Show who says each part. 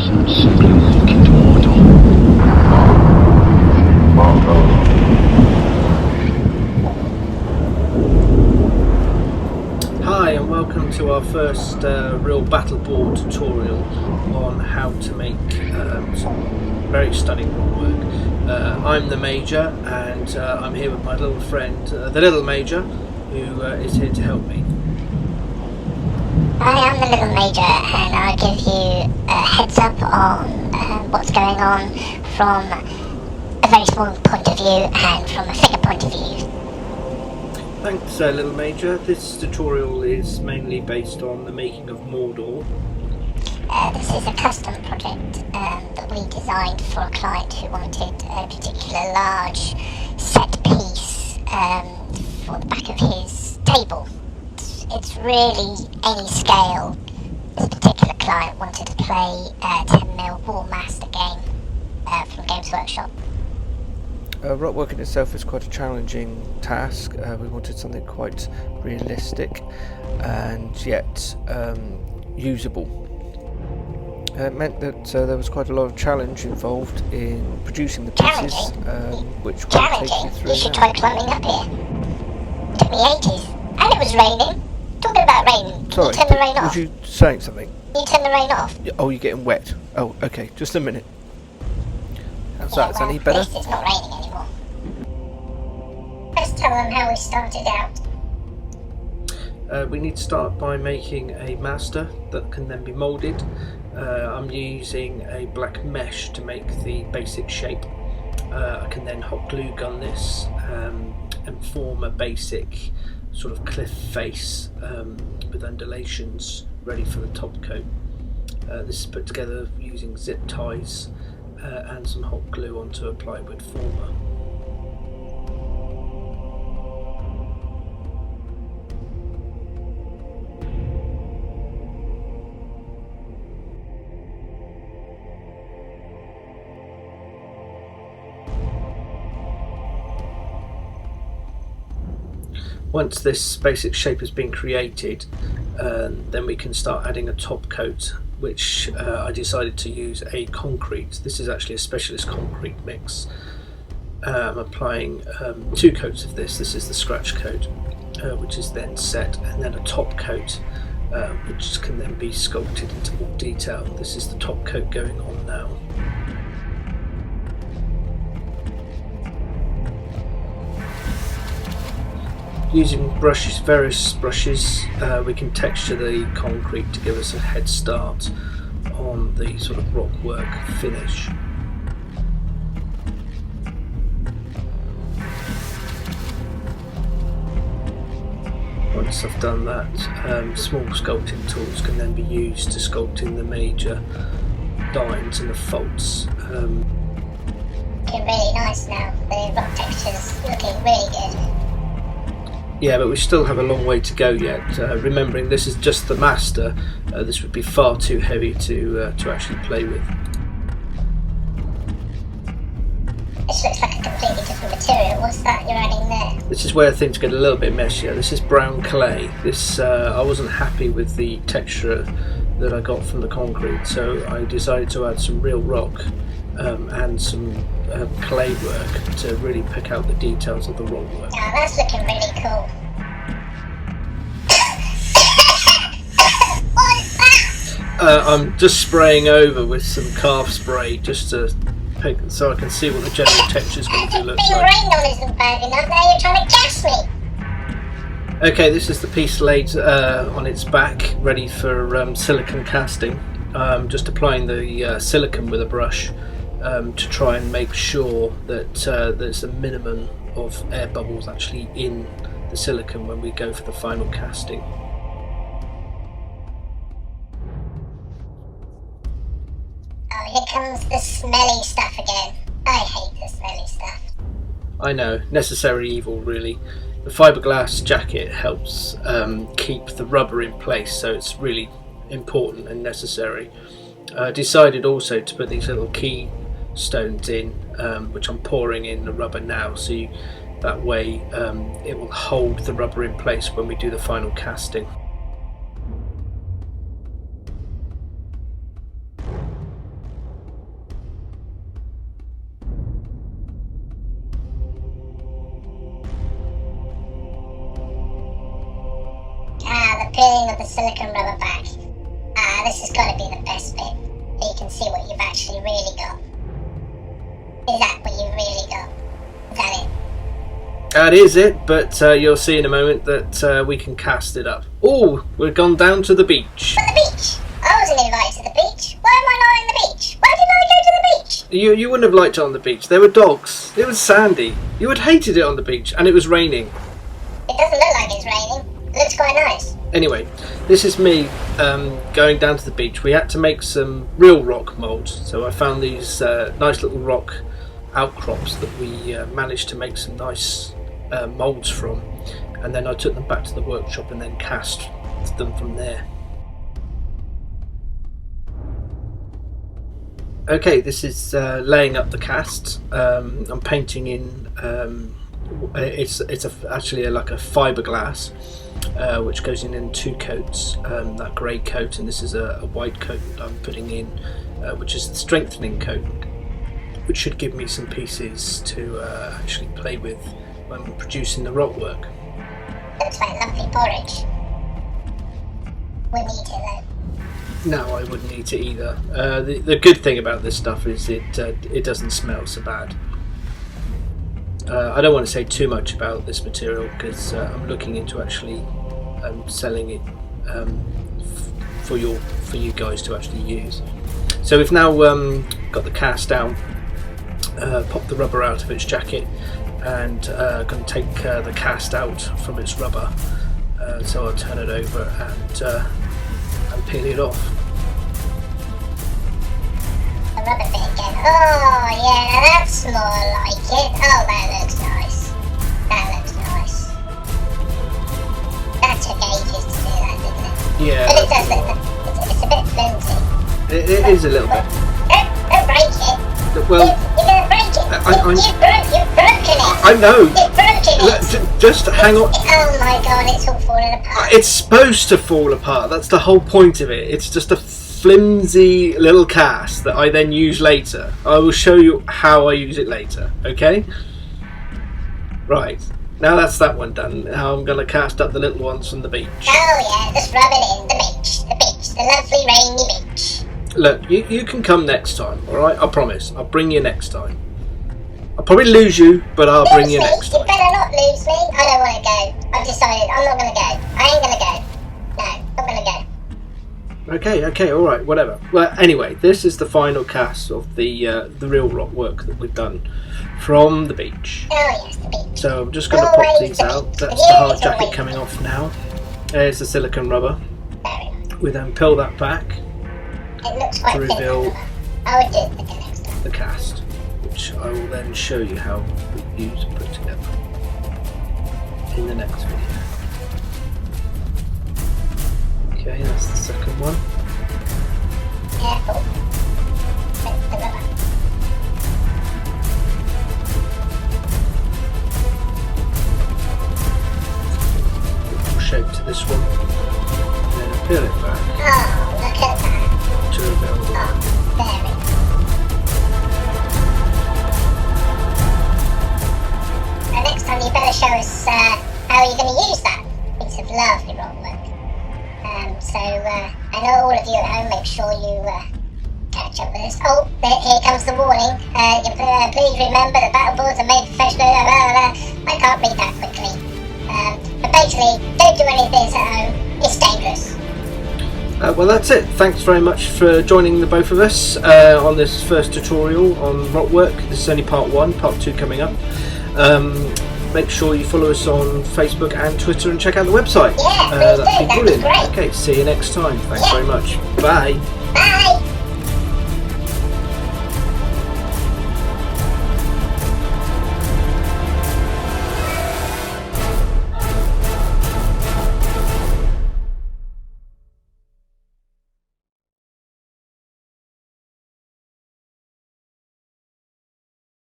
Speaker 1: Simply Making Mordor.
Speaker 2: Hi and welcome to our first real Battleboard tutorial on how to make some very stunning woodwork. I'm the Major and I'm here with my little friend, the Little Major, who is here to help me.
Speaker 3: I am the Little Major and I'll give you a heads up on what's going on from a very small point of view and from a figure point of view.
Speaker 2: Thanks, Little Major. This tutorial is mainly based on the making of Mordor.
Speaker 3: This is a custom project that we designed for a client who wanted a particular large set piece for the back of his table. It's really any scale. This particular client wanted to play a 10mm War Master game from Games Workshop.
Speaker 4: Rock work in itself is quite a challenging task. We wanted something quite realistic and yet usable. It meant that there was quite a lot of challenge involved in producing the pieces, which we'll take you through.
Speaker 3: You should try climbing up here. It took me ages, and it was raining. Talking about rain,
Speaker 4: Sorry,
Speaker 3: you turn the rain off.
Speaker 4: was you saying something?
Speaker 3: You turn the rain off.
Speaker 4: Oh, you're getting wet. Oh, okay, just a minute. How's
Speaker 3: Yeah,
Speaker 4: that? Is that any
Speaker 3: at
Speaker 4: better?
Speaker 3: least it's not raining anymore. Let's tell them how we started out.
Speaker 2: We need to start by making a master that can then be moulded. I'm using a black mesh to make the basic shape. I can then hot glue gun this and form a basic sort of cliff face with undulations ready for the top coat. This is put together using zip ties and some hot glue onto a plywood former. Once this basic shape has been created, then we can start adding a top coat, which I decided to use a concrete. This is actually a specialist concrete mix. I'm applying 2 coats of this. This is the scratch coat, which is then set, and then a top coat, which can then be sculpted into more detail. This is the top coat going on now. Using brushes, various brushes, we can texture the concrete to give us a head start on the sort of rock work finish. Once I've done that, small sculpting tools can then be used to sculpt in the major lines and the faults.
Speaker 3: Looking really nice now. The rock texture's looking really good.
Speaker 2: Yeah, but we still have a long way to go yet. Remembering this is just the master, this would be far too heavy to actually play with.
Speaker 3: This looks like a completely different material. What's that you're adding there?
Speaker 2: This is where things get a little bit messier. This is brown clay. This I wasn't happy with the texture that I got from the concrete, so I decided to add some real rock and some clay work to really pick out the details of the rock work.
Speaker 3: Oh, that's looking really cool. What's that?
Speaker 2: I'm just spraying over with some calf spray just to pick, so I can see what the general texture is going to look
Speaker 3: Being
Speaker 2: like.
Speaker 3: rained on isn't bad enough. Now you're trying to gas me.
Speaker 2: Okay, this is the piece laid on its back, ready for silicone casting. Just applying the silicone with a brush to try and make sure that there's a minimum of air bubbles actually in the silicone when we go for the final casting.
Speaker 3: Oh, here comes the smelly stuff again. I hate the smelly stuff.
Speaker 2: I know, necessary evil really. The fiberglass jacket helps keep the rubber in place, so it's really important and necessary. I decided also to put these little key stones in, which I'm pouring in the rubber now, so that way it will hold the rubber in place when we do the final casting.
Speaker 3: peeling of the silicone rubber back. This has got to be the best bit, so you can see what you've actually really got. Is that what you've really got? Is that it?
Speaker 2: That is it, but you'll see in a moment that we can cast it up. Oh, we've gone down to the beach.
Speaker 3: But the beach? I wasn't invited to the beach. Why am I not on the beach? Why did I go to the beach?
Speaker 2: You wouldn't have liked it on the beach. There were dogs. It was sandy. You would have hated it on the beach, and it was raining.
Speaker 3: It doesn't look like it's raining. It looks quite nice.
Speaker 2: Anyway, this is me going down to the beach. We had to make some real rock moulds, so I found these nice little rock outcrops that we managed to make some nice moulds from, and then I took them back to the workshop and then cast them from there. Okay, this is laying up the cast. I'm painting in. It's actually like a fiberglass, which goes in 2 coats. That grey coat, and this is a white coat that I'm putting in, which is the strengthening coat, which should give me some pieces to actually play with when producing the rock work.
Speaker 3: Looks like lovely porridge. We need it though.
Speaker 2: No, I wouldn't eat it either. The good thing about this stuff is it doesn't smell so bad. I don't want to say too much about this material because I'm looking into actually selling it for you guys to actually use. So we've now got the cast down, popped the rubber out of its jacket, and going to take the cast out from its rubber. So I'll turn it over and peel it off.
Speaker 3: The rubber bit again. Oh yeah, now that's more like it. Oh, that looks nice. That looks nice. That took ages to do that, didn't it?
Speaker 2: Yeah.
Speaker 3: But it does look. It's a bit flimsy.
Speaker 2: It is a little bit.
Speaker 3: Don't break it.
Speaker 2: Well,
Speaker 3: you're gonna break it. You've broken it.
Speaker 2: I know.
Speaker 3: You've broken it.
Speaker 2: Just hang on.
Speaker 3: Oh my god, it's all falling apart.
Speaker 2: It's supposed to fall apart. That's the whole point of it. It's just a flimsy little cast that I then use later. I will show you how I use it later. Okay? Right. Now that's that one done. Now I'm going to cast up the little ones from the beach.
Speaker 3: Oh yeah, just rub it in. The beach. The lovely rainy beach.
Speaker 2: Look, you can come next time, alright? I promise. I'll bring you next time. I'll probably lose you, but I'll bring you next time.
Speaker 3: You better not lose me. I don't want to go. I've decided I'm not going to go. I ain't going to go. No, I'm going to go.
Speaker 2: Okay, alright, whatever. Well, anyway, this is the final cast of the real rock work that we've done from the beach.
Speaker 3: Oh yes, the beach.
Speaker 2: So I'm just going to pop these out. That's the hard jacket coming off now. There's the silicone rubber. We then peel that back.
Speaker 3: It looks quite
Speaker 2: to reveal
Speaker 3: I would do it the next time.
Speaker 2: the cast, which I will then show you how we use and put together in the next video. Okay, that's the second one.
Speaker 3: Careful. With the rubber.
Speaker 2: Little shape to this one. And then I peel it back
Speaker 3: Oh, look at that.
Speaker 2: to reveal the one.
Speaker 3: There it is. And next time you better show us how you're going to use that piece of lovely rock work. I know all of you at home, make sure you catch up with us. Oh, here comes the warning. Please remember that Battleboards are made professionally. I can't read that quickly. But basically, don't do any of this at home. It's dangerous.
Speaker 2: Well, that's it. Thanks very much for joining the both of us on this first tutorial on rock work. This is only part 1, part 2 coming up. Make sure you follow us on Facebook and Twitter and check out the website.
Speaker 3: Yeah, please do.
Speaker 2: That'd be brilliant.
Speaker 3: That'd be great.
Speaker 2: Okay, see you next time. Thanks very much. Bye.
Speaker 3: Bye.